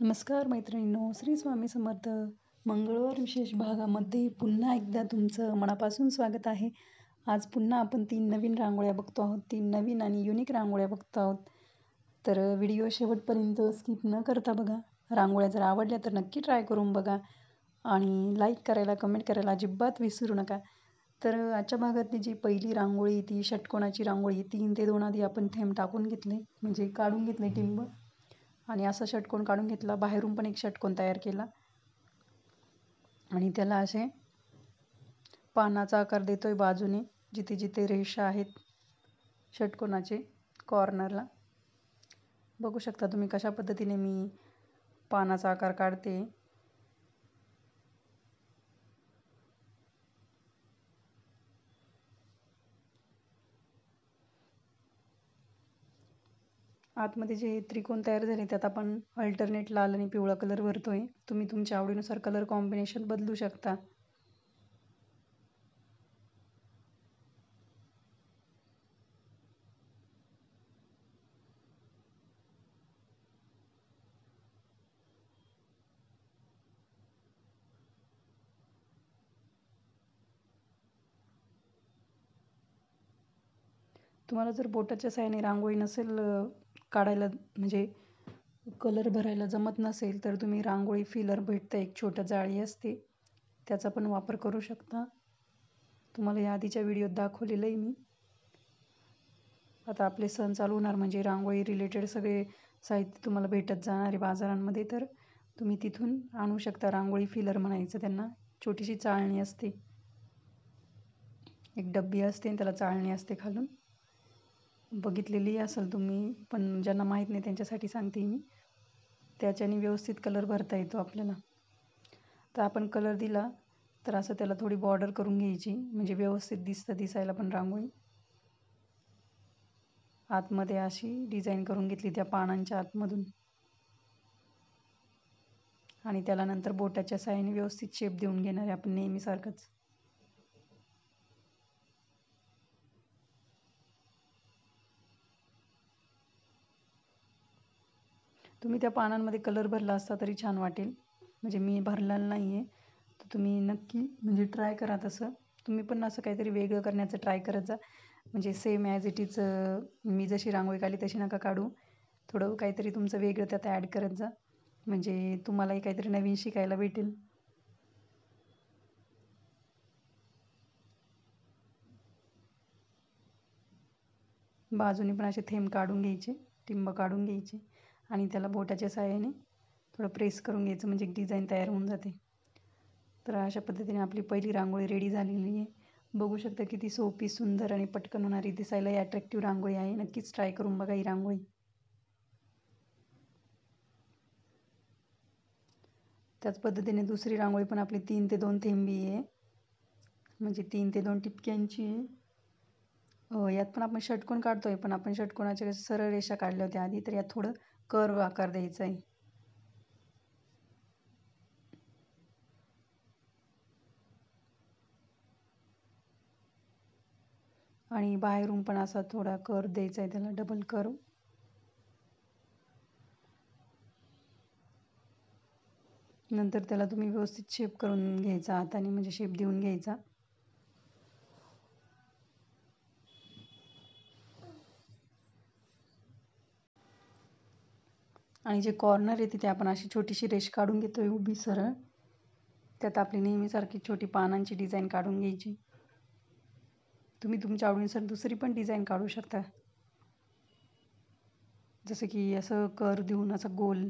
नमस्कार मैत्रिणींनो, श्री स्वामी समर्थ. मंगळवार विशेष भागामध्ये पुन्हा एकदा तुमचं मनापासून स्वागत आहे. आज पुन्हा आपण 3 नवीन रांगोळ्या बघतो आहोत. 3 नवीन आणि युनिक रांगोळ्या बघतो आहोत. तर व्हिडिओ शेवटपर्यंत स्किप न करता बघा. रांगोळ्या जर आवडल्या तर नक्की ट्राय करून बघा आणि लाईक करायला, कमेंट करायला अजिबात विसरू नका. तर आजच्या भागातली जी पहिली रांगोळी ती षटकोनाची रांगोळी 3 ते 2 आधी आपण थेंब टाकून घेतले, म्हणजे काढून घेतले टिंब आणि असा षटकोन काढून घेतला. बाहेरून पण एक षटकोन तयार केला आणि त्याला असे पानाचा आकार देतोय बाजूने, जिथे जिथे रेषा आहेत षटकोनाचे कॉर्नरला. बघू शकता तुम्ही कशा पद्धतीने मी पानाचा आकार काढते. आतमध्ये जे त्रिकोण तयार झाले त्यात आपण अल्टरनेट लाल आणि पिवळा कलर भरतोय. तुम्ही तुमच्या आवडीनुसार कलर कॉम्बिनेशन बदलू शकता. तुम्हाला जर बोटाच्या साहाय्याने रांगोळी नसेल काढायला, म्हणजे कलर भरायला जमत नसेल, तर तुम्ही रांगोळी फिलर भेटतं, एक छोटं जाळी असते, त्याचा पण वापर करू शकता. तुम्हाला या आधीच्या व्हिडिओत दाखवलेलं आहे मी. आता आपले सण चालू होणार म्हणजे रांगोळी रिलेटेड सगळे साहित्य तुम्हाला भेटत जाणार आहे बाजारांमध्ये, तर तुम्ही तिथून आणू शकता. रांगोळी फिलर म्हणायचं त्यांना. छोटीशी चाळणी असते, एक डब्बी असते आणि त्याला चाळणी असते खालून. बघितलेली असेल तुम्ही, पण ज्यांना माहीत नाही त्यांच्यासाठी सांगते मी. त्याच्याने व्यवस्थित कलर भरता येतो आपल्याला. तर आपण कलर दिला तर असं त्याला थोडी बॉर्डर करून घ्यायची, म्हणजे व्यवस्थित दिसायला पण रांगोळी. आतमध्ये अशी डिझाईन करून घेतली त्या पानांच्या आतमधून आणि त्याला नंतर बोटाच्या साहाय्याने व्यवस्थित शेप देऊन घेणार आहे आपण नेहमीसारखंच. तुम्ही त्या पानांमध्ये कलर भरला असता तरी छान वाटेल, म्हणजे मी भरलेला नाही आहे. तर तुम्ही नक्की म्हणजे ट्राय करा तसं. तुम्ही पण असं काहीतरी वेगळं करण्याचं ट्राय करत जा. म्हणजे same as it is me जशी रांगोळी काढली तशी नका काढू. थोडं काहीतरी तुमचं वेगळं त्यात ॲड करत जा, म्हणजे तुम्हालाही काहीतरी नवीन शिकायला भेटेल. बाजूने पण असे थेंब काढून घ्यायचे, टिंब काढून घ्यायचे आणि त्याला बोटाच्या साहाय्याने थोडं प्रेस करून घ्यायचं, म्हणजे एक डिझाईन तयार होऊन जाते. तर अशा पद्धतीने आपली पहिली रांगोळी रेडी झालेली आहे. बघू शकता किती सोपी, सुंदर आणि पटकन होणारी, दिसायलाही अट्रॅक्टिव्ह रांगोळी आहे. नक्कीच ट्राय करून बघा ही रांगोळी. त्याच पद्धतीने दुसरी रांगोळी पण आपली 3 ते 2 थेंबी आहे, म्हणजे 3 ते 2 टिपक्यांची. यात पण आपण षटकोन काढतोय, पण आपण षटकोनाच्या सरळ रेषा काढल्या होत्या आधी, तर यात थोडं कर्व आकार द्यायचा आहे. आणि बाहेरून पण असा थोडा कर्व द्यायचा आहे त्याला, डबल कर्व. नंतर त्याला तुम्ही व्यवस्थित शेप करून घ्यायचा हाताने, म्हणजे शेप देऊन घ्यायचा. आणि जे कॉर्नर आहे तिथे आपण अशी छोटीशी रेष काढून घेतोय उभी सरळ. त्यात आपली नेहमीसारखी छोटी पानांची डिझाईन काढून घ्यायची. तुम्ही तुमच्या आवडीनुसार दुसरी पण डिझाईन काढू शकता, जसं की असं कर्व देऊन असा गोल,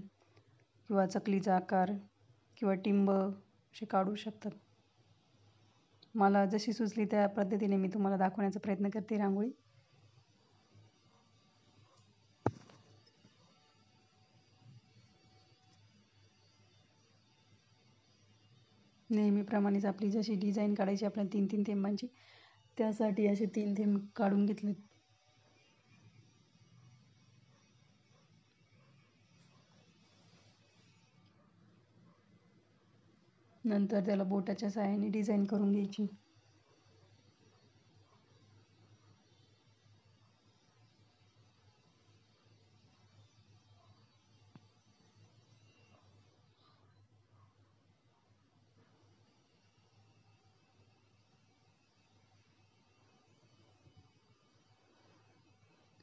किंवा चकलीचा आकार, किंवा टिंब असे काढू शकतात. मला जशी सुचली त्या पद्धतीने मी तुम्हाला दाखवण्याचा प्रयत्न करते रांगोळी. नेहमीप्रमाणेच आपली जशी डिझाईन काढायची आपल्याला 3-3 थेंबांची, त्यासाठी असे 3 थेंब काढून घेतलेत. नंतर त्याला बोटाच्या साहाय्याने डिझाईन करून घ्यायची.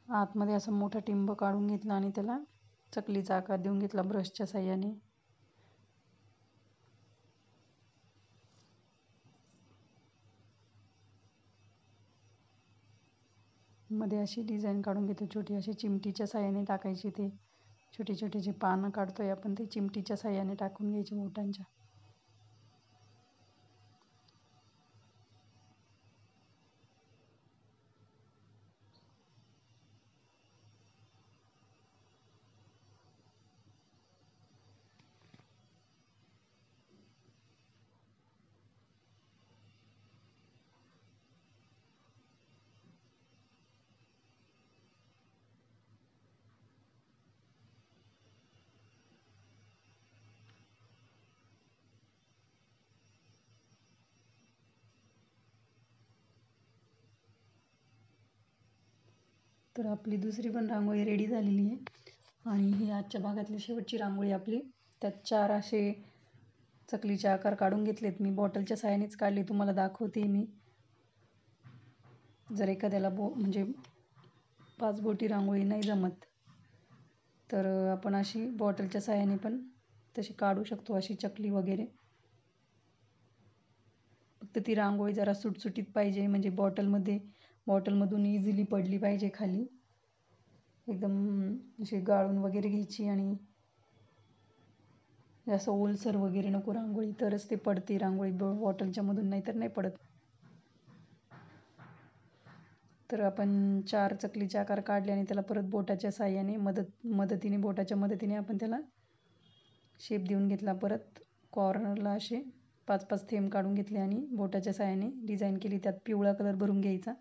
आतमध्ये असं मोठा टिंब काढून घेतला आणि त्याला चकलीचा आकार देऊन घेतला ब्रशच्या साह्याने. मध्ये अशी डिझाईन काढून घेतो छोटी, अशी चिमटीच्या साह्याने टाकायची. ते छोटे छोटे जे पानं काढतोय आपण ते चिमटीच्या साह्याने टाकून घ्यायचे बोटांच्या. तर आपली दुसरी पण रांगोळी रेडी झालेली आहे आणि ही आजच्या भागातली शेवटची रांगोळी आपली. त्यात 4 असे चकलीचे आकार काढून घेतलेत मी, बॉटलच्या साह्यानेच काढले, तुम्हाला दाखवते मी. जर एखाद्याला म्हणजे 5 बोटी रांगोळी नाही जमत तर आपण अशी बॉटलच्या साह्याने पण तशी काढू शकतो, अशी चकली वगैरे. फक्त ती रांगोळी जरा सुटसुटीत पाहिजे, म्हणजे बॉटलमधून इझिली पडली पाहिजे खाली. एकदम अशी गाळून वगैरे घ्यायची आणि असं ओलसर वगैरे नको रांगोळी, तरच ते पडते रांगोळी बॉटलच्या मधून, नाही तर नाही पडत. तर आपण 4 चकलीचे आकार काढले आणि त्याला परत बोटाच्या साह्याने बोटाच्या मदतीने आपण त्याला शेप देऊन घेतला. परत कॉर्नरला असे 5-5 थेंब काढून घेतले आणि बोटाच्या साह्याने डिझाईन केली. त्यात पिवळा कलर भरून घ्यायचा.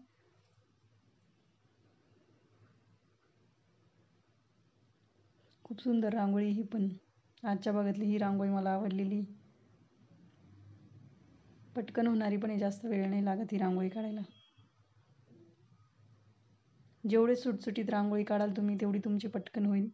खूप सुंदर रांगोळी ही पण. आजच्या भागातली ही रांगोळी मला आवडलेली. पटकन होणारी पण आहे, जास्त वेळ नाही लागत ही रांगोळी काढायला. जेवढे सुटसुटीत रांगोळी काढाल तुम्ही तेवढी तुमची पटकन होईल.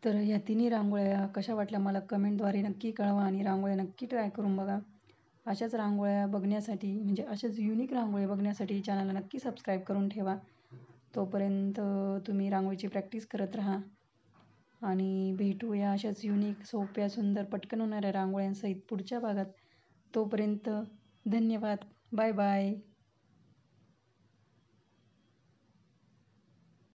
तर ह्या तिन्ही रांगोळ्या कशा वाटल्या मला कमेंटद्वारे नक्की कळवा आणि रांगोळ्या नक्की ट्राय करून बघा. अशाच रांगोळ्या बघण्यासाठी, म्हणजे अशाच युनिक रांगोळ्या बघण्यासाठी चॅनलला नक्की सबस्क्राईब करून ठेवा. तोपर्यंत तुम्ही रांगोळीची प्रॅक्टिस करत राहा आणि भेटूया अशाच युनिक, सोप्या, सुंदर, पटकन होणाऱ्या रांगोळ्यांसहित पुढच्या भागात. तोपर्यंत धन्यवाद. Bye bye.